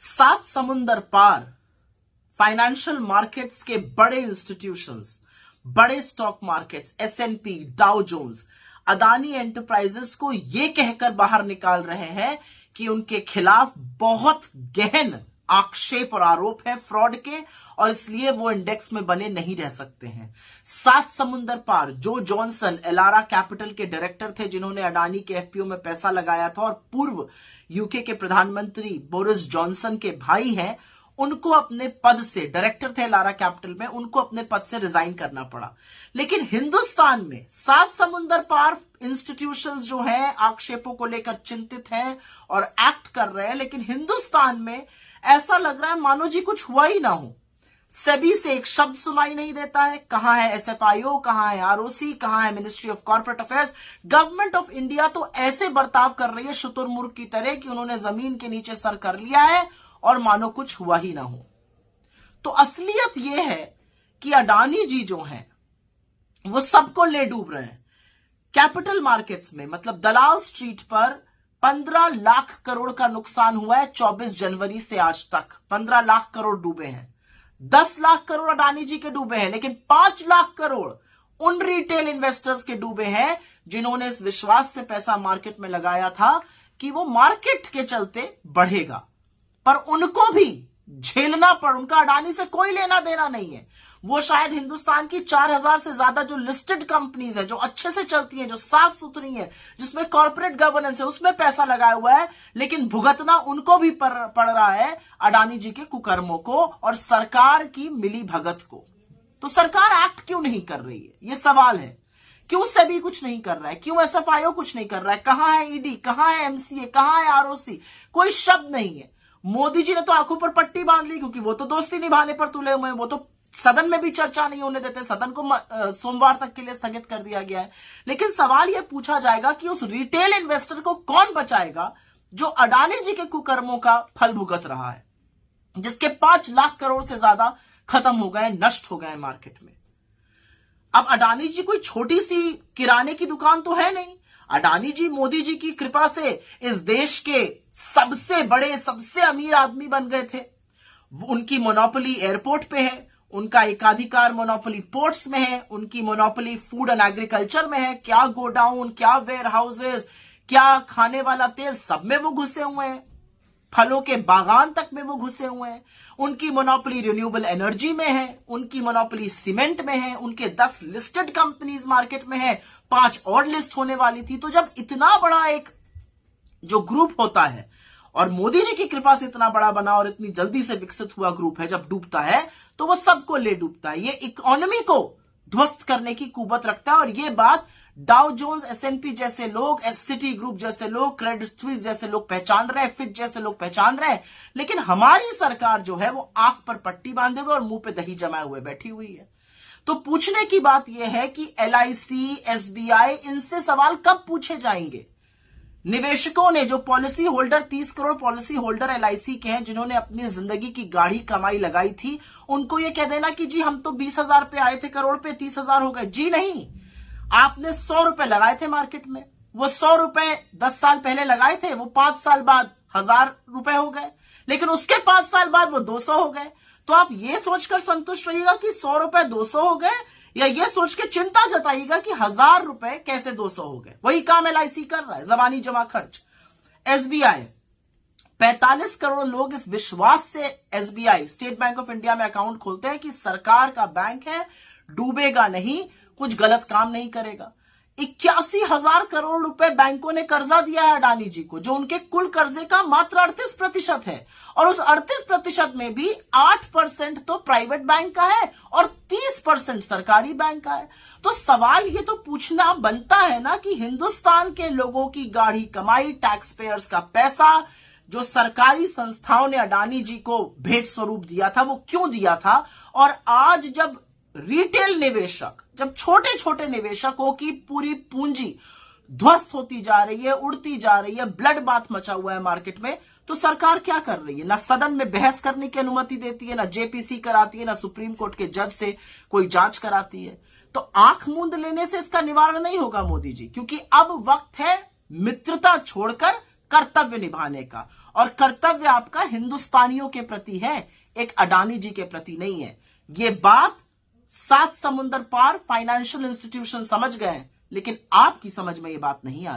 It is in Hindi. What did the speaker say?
सात समुंदर पार फाइनेंशियल मार्केट्स के बड़े इंस्टीट्यूशंस, बड़े stock markets, SNP, Dow Jones Adani enterprises को यह कहकर बाहर निकाल रहे हैं कि उनके खिलाफ बहुत गहन आक्षेप और आरोप है फ्रॉड के, और इसलिए वो इंडेक्स में बने नहीं रह सकते हैं। सात समुंदर पार जो जॉनसन एलारा कैपिटल के डायरेक्टर थे, जिन्होंने अडानी के एफपीओ में पैसा लगाया था और पूर्व यूके के प्रधानमंत्री बोरिस जॉनसन के भाई हैं, उनको अपने पद से, डायरेक्टर थे एलारा कैपिटल में, उनको अपने पद से रिजाइन करना पड़ा। लेकिन हिंदुस्तान में सात समुंदर पार इंस्टीट्यूशंस जो हैं आक्षेपों को लेकर चिंतित हैं और एक्ट कर रहे हैं, लेकिन हिंदुस्तान में ऐसा लग रहा है मानो जी कुछ हुआ ही ना हो। सेबी से एक शब्द सुनाई नहीं देता है। कहां है एसएफआईओ, कहां है आरओसी, कहां है ministry of corporate affairs. Government of India तो ऐसे बर्ताव कर रही है शुतुरमुर्ग की तरह कि उन्होंने जमीन के नीचे सर कर लिया है और मानो कुछ हुआ ही ना हो। तो असलियत यह है कि अडानी जी जो हैं वो सबको ले डूब रहे हैं। कैपिटल मार्केट्स में, मतलब दलाल स्ट्रीट पर 15 लाख करोड़ का नुकसान हुआ है 24 जनवरी से आज तक। 15 लाख करोड़ डूबे हैं। 10 लाख करोड़ अडानी जी के डूबे हैं, लेकिन 5 लाख करोड़ उन रिटेल इन्वेस्टर्स के डूबे हैं जिन्होंने इस विश्वास से पैसा मार्केट में लगाया था कि वो मार्केट के चलते बढ़ेगा, पर उनको भी झेलना पड़। उनका अडानी से कोई लेना देना नहीं है। वो शायद हिंदुस्तान की 4000 से ज्यादा जो लिस्टेड कंपनीज है, जो अच्छे से चलती हैं, जो साफ सुथरी है, जिसमें कॉर्पोरेट गवर्नेंस है, उसमें पैसा लगाया हुआ है, लेकिन भुगतना उनको भी पड़ रहा है अडानी जी के कुकर्मों को और सरकार की मिली भगत को। तो सरकार एक्ट क्यों नहीं कर रही है, ये सवाल है। क्यों सेबी कुछ नहीं कर रहा है, क्यों एसएफआईओ कुछ नहीं कर रहा है, कहां है ईडी, कहां है एमसीए, कहां है आरओसी, कोई शब्द नहीं है। मोदी जी ने तो आंखों पर पट्टी बांध ली, क्योंकि वो तो दोस्ती निभाने पर तुले हुए हैं। वो तो सदन में भी चर्चा नहीं होने देते, सदन को सोमवार तक के लिए स्थगित कर दिया गया है। लेकिन सवाल यह पूछा जाएगा कि उस रिटेल इन्वेस्टर को कौन बचाएगा जो अडानी जी के कुकर्मों का फल भुगत रहा है, जिसके 5 लाख करोड़ से ज्यादा खत्म हो गए, नष्ट हो गए मार्केट में। अब अडानी जी कोई छोटी सी किराने की दुकान तो है नहीं। अडानी जी मोदी जी की कृपा से इस देश के सबसे बड़े, सबसे अमीर आदमी बन गए थे। उनकी मोनोपोली एयरपोर्ट पे है, उनका एकाधिकार मोनोपोली पोर्ट्स में है, उनकी मोनोपोली फूड एंड एग्रीकल्चर में है। क्या गोडाउन, क्या वेयर हाउसेज, क्या खाने वाला तेल, सब में वो घुसे हुए हैं। फलों के बागान तक में वो घुसे हुए हैं। उनकी मोनोपोली रिन्यूएबल एनर्जी में है, उनकी मोनोपोली सीमेंट में है, उनके 10 लिस्टेड कंपनीज मार्केट में है, 5 और लिस्ट होने वाली थी। तो जब इतना बड़ा एक जो ग्रुप होता है और मोदी जी की कृपा से इतना बड़ा बना और इतनी जल्दी से विकसित हुआ ग्रुप है, जब डूबता है तो वो सबको ले डूबता है। ये इकोनॉमी को ध्वस्त करने की कुवत रखता है। और ये बात डाउ जोन्स, एसएनपी जैसे लोग, सिटी ग्रुप जैसे लोग, क्रेडिट स्विस जैसे लोग पहचान रहे हैं, फिच जैसे लोग पहचान रहे हैं। लेकिन हमारी सरकार जो है वो आंख पर पट्टी बांधे हुए और मुंह पे दही जमाए हुए बैठी हुई है। तो पूछने की बात यह है कि एलआईसी, एसबीआई, इनसे सवाल कब पूछे जाएंगे। निवेशकों ने, जो policy holder, 30 crore policy holder LIC के हैं, जिन्होंने अपनी जिंदगी की गाढ़ी कमाई लगाई थी, उनको यह कह देना कि जी हम तो 20,000 पे आए थे करोड़ पे, 30,000 हो गए। जी नहीं, आपने 100 रुपए लगाए थे मार्केट में, वो 100 रुपए 10 साल पहले लगाए थे, वो 5 साल बाद 1000 रुपए हो गए, लेकिन उसके 5 साल बाद वो 200 हो गए। तो आप ये सोचकर संतुष्ट रहिएगा कि 100 रुपए 200 हो गए, या ये सोच के चिंता जताइएगा कि 1000 रुपए कैसे 200 हो गए। वही काम एलआईसी कर रहा है, जबानी जमा खर्च। एसबीआई, 45 करोड़ लोग इस विश्वास से SBI, state bank of India में अकाउंट खोलते हैं कि सरकार का बैंक है, डूबेगा नहीं, कुछ गलत काम नहीं करेगा। 81,000 करोड़ रुपए बैंकों ने कर्जा दिया है अडानी जी को, जो उनके कुल कर्जे का मात्र 38% है। और उस 38% में भी 8% तो प्राइवेट बैंक का है और 30% सरकारी बैंक का है। तो सवाल ये तो पूछना बनता है ना कि हिंदुस्तान के लोगों की गाढ़ी कमाई, टैक्स पेयर्स का पैसा, जो सरकारी संस्थाओं ने अडानी जी को भेंट स्वरूप दिया था, वो क्यों दिया था। और आज जब रिटेल निवेशक, जब छोटे छोटे निवेशकों की पूरी पूंजी ध्वस्त होती जा रही है, उड़ती जा रही है, ब्लड बाथ मचा हुआ है मार्केट में, तो सरकार क्या कर रही है। ना सदन में बहस करने की अनुमति देती है, ना जेपीसी कराती है, ना सुप्रीम कोर्ट के जज से कोई जांच कराती है। तो आंख मूंद लेने से इसका निवारण नहीं होगा मोदी जी, क्योंकि अब वक्त है मित्रता छोड़कर कर्तव्य निभाने का, और कर्तव्य आपका हिंदुस्तानियों के प्रति है, एक अडानी जी के प्रति नहीं है। ये बात 7 समुंदर पार फाइनेंशियल इंस्टीट्यूशन समझ गए, लेकिन आपकी समझ में ये बात नहीं आ